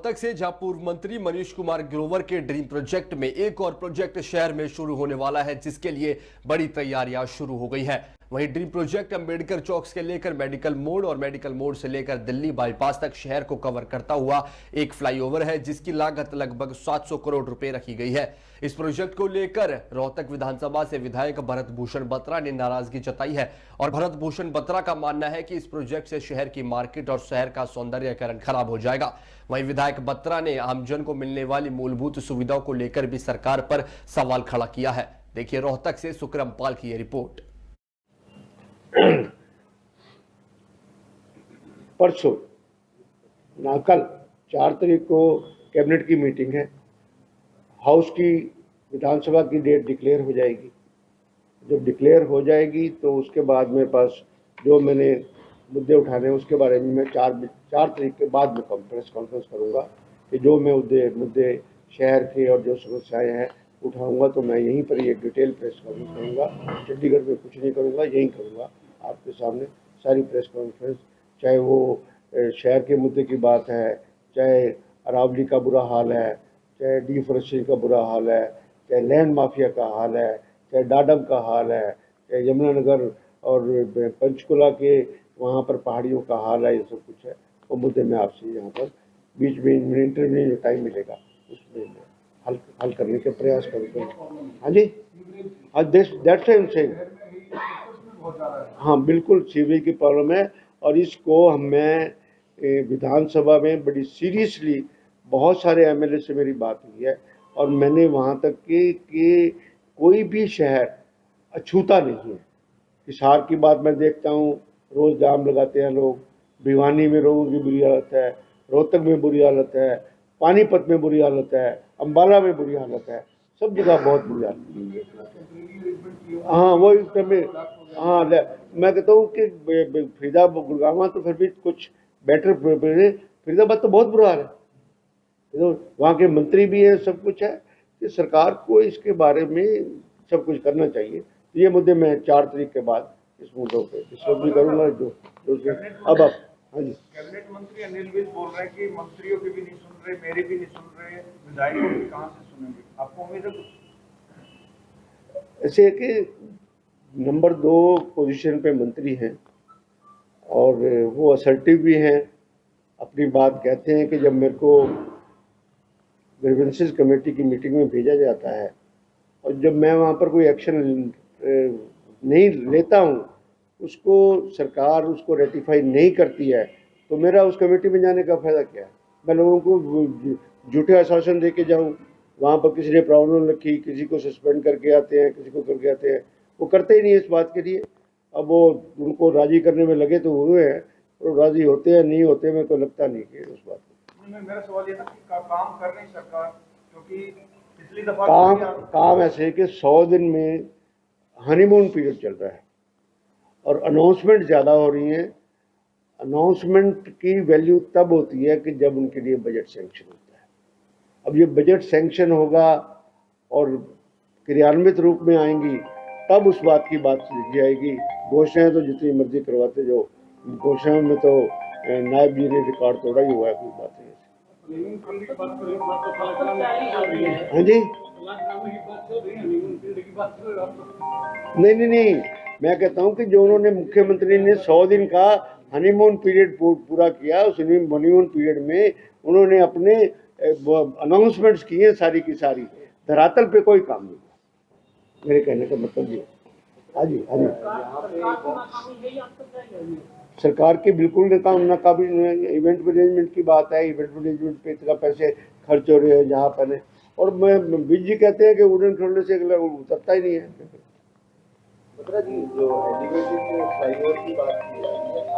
रोहतक से जहां पूर्व मंत्री मनीष कुमार ग्रोवर के ड्रीम प्रोजेक्ट में एक और प्रोजेक्ट शहर में शुरू होने वाला है, जिसके लिए बड़ी तैयारियां शुरू हो गई हैं। वहीं ड्रीम प्रोजेक्ट अंबेडकर चौक से लेकर मेडिकल मोड़ और मेडिकल मोड़ से लेकर दिल्ली बाईपास तक शहर को कवर करता हुआ एक फ्लाईओवर है, जिसकी लागत लगभग 700 करोड़ रुपए रखी गई है। इस प्रोजेक्ट को लेकर रोहतक विधानसभा से विधायक भरत भूषण बत्रा ने नाराजगी जताई है और भरत भूषण बत्रा का मानना है कि इस प्रोजेक्ट से शहर की मार्केट और शहर का सौंदर्यीकरण खराब हो जाएगा। वहीं विधायक बत्रा ने आमजन को मिलने वाली मूलभूत सुविधाओं को लेकर भी सरकार पर सवाल खड़ा किया है। देखिए रोहतक से सुक्रम पाल की यह रिपोर्ट। परसों ना कल 4 तारीख को कैबिनेट की मीटिंग है। हाउस की विधानसभा की डेट डिक्लेयर हो जाएगी। जब डिक्लेयर हो जाएगी तो उसके बाद मेरे पास जो मैंने मुद्दे उठाने हैं उसके बारे में मैं 4 तारीख के बाद में प्रेस कॉन्फ्रेंस करूंगा कि जो मैं मुद्दे शहर के और जो समस्याएं हैं उठाऊंगा, तो मैं यहीं पर एक डिटेल प्रेस कॉन्फ्रेंस करूंगा। चंडीगढ़ में कुछ नहीं करूंगा, यहीं करूंगा आपके सामने सारी प्रेस कॉन्फ्रेंस। चाहे वो शहर के मुद्दे की बात है, चाहे अरावली का बुरा हाल है, चाहे डिफॉरेस्टेशन का बुरा हाल है, चाहे लैंड माफिया का हाल है, चाहे डाडम का हाल है, चाहे यमुनानगर और पंचकुला के वहाँ पर पहाड़ियों का हाल है, ये सब कुछ है। वो मुद्दे में आपसे यहाँ पर बीच में इंटरव्यू जो टाइम मिलेगा उसमें मैं हल करने के प्रयास करूँगा। हाँ जी, हाँ दैट्स आई एम सेइंग। हाँ बिल्कुल सीवरेज की प्रॉब्लम है और इसको मैं विधानसभा में बड़ी सीरियसली बहुत सारे एमएलए से मेरी बात हुई है और मैंने वहाँ तक कि कोई भी शहर अछूता नहीं है। हिसार की बात मैं देखता हूँ, रोज़ जाम लगाते हैं लोग। भिवानी में लोगों की बुरी हालत है, रोहतक में बुरी हालत है, पानीपत में बुरी हालत है, अम्बाला में बुरी हालत है, सब जगह बहुत बुरी हालत है। हाँ वही में, हाँ मैं कहता हूँ कि फरीदाबाद गुड़गांव तो फिर भी कुछ बेटर, फरीदाबाद तो बहुत बुरा हाल है। तो वहाँ के मंत्री भी हैं, सब कुछ है कि सरकार को इसके बारे में सब कुछ करना चाहिए। तो ये मुद्दे मैं 4 तारीख के बाद इस मुद्दों पे डिस्कस भी करूँगा। जो अब आप हाँ जी, कैबिनेट मंत्री अनिल विज बोल रहे हैं कि मंत्रियों के भी नहीं सुन रहे, मेरे भी नहीं सुन रहे, विधायकों की कहाँ से सुनेंगे? आपको उम्मीद है? ऐसे है कि नंबर 2 पोजीशन पे मंत्री हैं और वो असर्टिव भी हैं, अपनी बात कहते हैं कि जब मेरे को ग्रीवेंसेस कमेटी की मीटिंग में भेजा जाता है और जब मैं वहाँ पर कोई एक्शन नहीं लेता हूँ, उसको सरकार उसको रेटिफाई नहीं करती है, तो मेरा उस कमेटी में जाने का फ़ायदा क्या है? मैं लोगों को झूठे आश्वासन दे के जाऊँ, वहाँ पर किसी ने प्रॉब्लम रखी, किसी को सस्पेंड करके आते हैं, किसी को करके आते हैं, वो करते ही नहीं इस बात के लिए। अब वो उनको राज़ी करने में लगे तो हुए हैं, और राज़ी होते हैं नहीं होते मेरे को लगता नहीं कि उस बात को। मेरा सवाल ये था कि काम कर रही सरकार, क्योंकि पिछली दफा काम ऐसे है कि 100 दिन में हनीमून पीरियड चल रहा है और अनाउंसमेंट ज़्यादा हो रही हैं। अनाउंसमेंट की वैल्यू तब होती है कि जब उनके लिए बजट सैंक्शन होता है। अब ये बजट सैंक्शन होगा और क्रियान्वित रूप में आएंगी, तब उस बात की बात लिखी जाएगी। घोषणाएं तो जितनी मर्जी करवाते जाओ, घोषणाओं में तो नायब जी ने रिकॉर्ड तोड़ा ही हुआ है, कोई बात नहीं। हाँ जी, नहीं, मैं कहता हूँ कि जो उन्होंने मुख्यमंत्री ने 100 दिन का हनीमून पीरियड पूरा किया, उस हनीमून पीरियड में उन्होंने अपने अनाउंसमेंट्स किए सारी की सारी, धरातल पे कोई काम नहीं। मेरे कहने का मतलब ये। हाँ जी, सरकार की बिल्कुल नाकामी। इवेंट मैनेजमेंट की बात है, इवेंट मैनेजमेंट पे इतना पैसे खर्च हो रहे हैं जहाँ पर, और मैं बीज जी कहते हैं कि उड़न खड़ने से उतरता ही नहीं है। बत्रा जी, जो एलिवेटेड फ्लाईओवर की बात की है,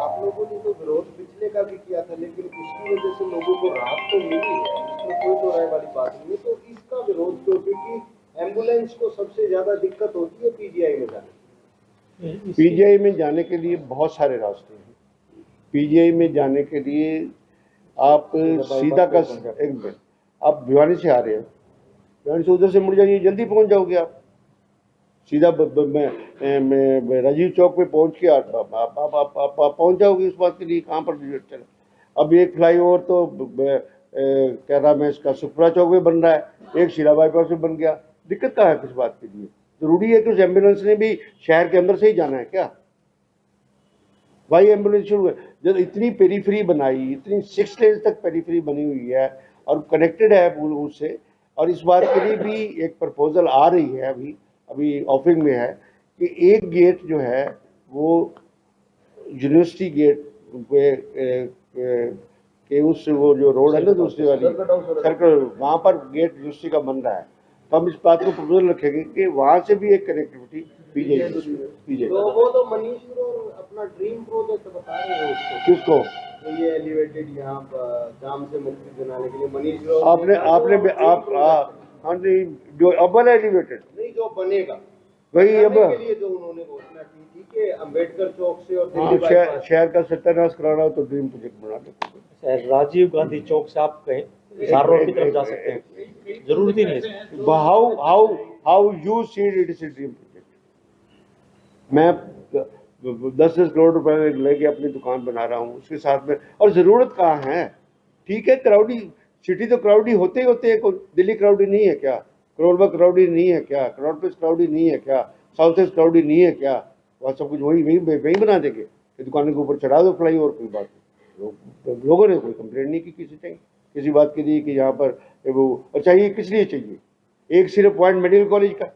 आप लोगों ने तो विरोध पिछले का भी किया था, लेकिन उसकी वजह से लोगों को राहत तो मिली है, इसमें कोई तो राय वाली बात नहीं है। तो इसका विरोध क्यों? क्योंकि एम्बुलेंस को सबसे ज्यादा दिक्कत होती है पीजीआई में जाने। पीजीआई में जाने के लिए बहुत सारे रास्ते हैं। पीजीआई में जाने के लिए आप सीधा का एक मिनट, आप भिवानी से आ रहे हैं, भिवानी से उधर से मुड़ जाइए, जल्दी पहुंच जाओगे आप। सीधा मैं राजीव चौक पे पहुंच के आप पहुंच जाओगे। उस बात के लिए कहाँ पर चले। अब एक फ्लाईओवर तो क्या नाम है इसका, सुखपुरा चौक में बन रहा है, एक शीला बाईपास में बन गया। दिक्कत कहाँ है किस बात के लिए? जरूरी है कि उस एम्बुलेंस ने भी शहर के अंदर से ही जाना है क्या? भाई एम्बुलेंस शुरू है, जब इतनी पेरीफ्री बनाई, इतनी 6 लेन तक पेरीफ्री बनी हुई है और कनेक्टेड है उससे, और इस बात के लिए भी एक प्रपोजल आ रही है, अभी ऑफिंग में है कि एक गेट जो है वो यूनिवर्सिटी गेट पे के उस वो जो रोड है ना दूसरी वाली सर्कल, वहाँ पर गेट यूनिवर्सिटी का बन रहा है। तो हम इस बात को प्रपोजल रखेंगे कि वहाँ से भी एक कनेक्टिविटी दी जाएगी। तो वो तो मनीष ग्रोवर अपना ड्रीम प्रोजेक्ट बता रहे हैं उसको, किसको? तो ये एलिवेटेड यहाँ जाम से मुक्ति दिलाने के लिए मनीष ग्रोवर हाँ जी, जो अब एलिवेटेड नहीं, जो बनेगा वही अब के लिए जो उन्होंने घोषणा की थी कि अम्बेडकर चौक से और दिल्ली शहर का सत्यानाश कराना हो तो ड्रीम प्रोजेक्ट बना लेते। राजीव गांधी चौक से आप कहीं हिसार रोड की तरफ जा सकते हैं, जरूरत ही नहीं है। How you see it is a dream project. मैं 10-10 करोड़ रुपए लेके अपनी दुकान बना रहा हूँ उसके साथ में, और जरूरत कहाँ है? ठीक है, क्राउडी सिटी तो क्राउडी होते ही होते हैं। दिल्ली क्राउडी नहीं है क्या? करोड़वा क्राउडी नहीं है क्या? करोड़ प्लस क्राउडी नहीं है क्या? साउथ ईस्ट क्राउडी नहीं है क्या? वहाँ सब कुछ वही बना देंगे, दुकानों के ऊपर चढ़ा दो फ्लाई ओवर, कोई बात नहीं। लोगों ने कोई कंप्लेंट नहीं की किसी बात के लिए कि यहाँ पर वो, अच्छा ये किस लिए चाहिए? एक सिर्फ पॉइंट मेडिकल कॉलेज का,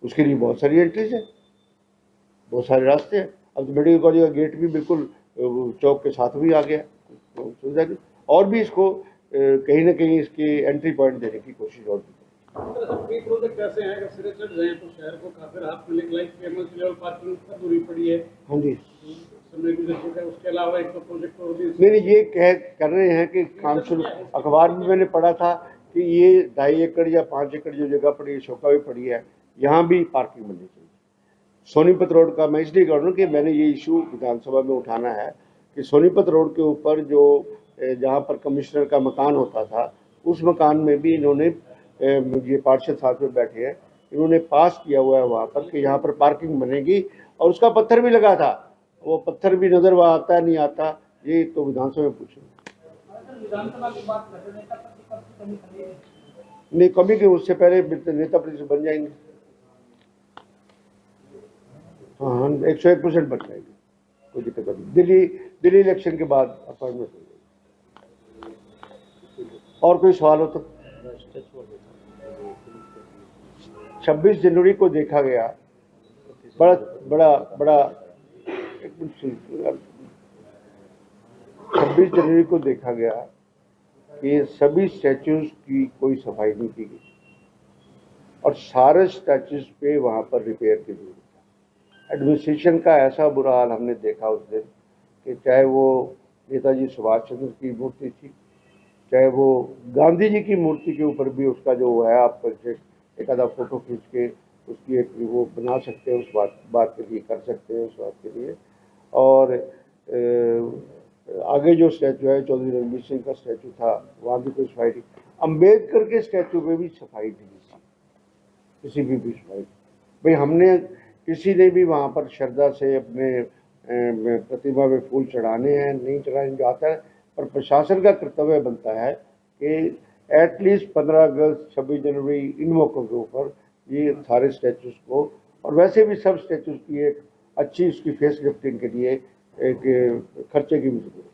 उसके लिए बहुत सारी एंट्रीज है, बहुत सारे रास्ते हैं। अब तो मेडिकल कॉलेज का गेट भी बिल्कुल चौक के साथ भी आ गया, सुविधा नहीं। और भी इसको कहीं ना कहीं इसके एंट्री पॉइंट देने की कोशिश और भी। प्रोजेक्ट ऐसे हैं, अगर सिरे चढ़ जाए तो शहर को काफी राहत मिलेगी। लाइक फेमस लेवल पार्किंग पर दूरी पड़ी है, हाँ जी, समय गुजर चुका है। उसके अलावा एक तो प्रोजेक्ट और भी नहीं ये कर रहे हैं कि काम शुरू, अखबार में मैंने पढ़ा था कि ये 2.5 एकड़ या 5 एकड़ जो जगह पड़ी है, शोका भी पड़ी है, यहाँ भी पार्किंग बननी चाहिए। सोनीपत रोड का मैं इसलिए कह रहा हूँ कि मैंने ये इशू विधानसभा में उठाना है कि सोनीपत रोड के ऊपर जो जहाँ पर कमिश्नर का मकान होता था, उस मकान में भी इन्होंने, ये पार्षद साथ में बैठे हैं, इन्होंने पास किया हुआ है वहाँ पर कि यहाँ पर पार्किंग बनेगी, और उसका पत्थर भी लगा था। वो पत्थर भी नजर वहाँ आता है नहीं आता, ये तो विधानसभा में पूछेंगे। नहीं, कमी के उससे पहले नेता प्रतिपक्ष बन जाएंगे। हाँ, 101% बन जाएंगे, कोई दिक्कत नहीं। दिल्ली इलेक्शन के बाद अपॉइंटमेंट हो जाएगी। और कोई सवाल हो तो? 26 जनवरी को देखा गया, बड़ा 26 जनवरी को देखा गया कि सभी स्टैच्यूज की कोई सफाई नहीं की गई, और सारे स्टैच्यूज पे वहाँ पर रिपेयर की जरूरत है। एडमिनिस्ट्रेशन का ऐसा बुरा हाल हमने देखा उस दिन कि चाहे वो नेताजी सुभाष चंद्र की मूर्ति थी, चाहे वो गांधी जी की मूर्ति के ऊपर भी उसका जो है, आप एक आधा फोटो खींच के उसकी एक वो बना सकते हैं, उस बात के लिए कर सकते हैं, उस बात के लिए। और आगे जो स्टैचू है, चौधरी रणबीर सिंह का स्टैचू था, वहाँ भी कोई सफाई नहीं। अम्बेडकर के स्टैचू पे भी सफाई नहीं थी, किसी भी सफाई। भाई हमने किसी ने भी वहाँ पर श्रद्धा से अपने प्रतिमा में फूल चढ़ाने हैं, नहीं चढ़ाने जाता है, पर प्रशासन का कर्तव्य बनता है कि एटलीस्ट 15 अगस्त, 26 जनवरी, इन मौक़ों के ऊपर ये सारे स्टैचूज को, और वैसे भी सब स्टैचूज की एक अच्छी उसकी फेस लिफ्टिंग के लिए एक खर्चे की भी जरूरत है।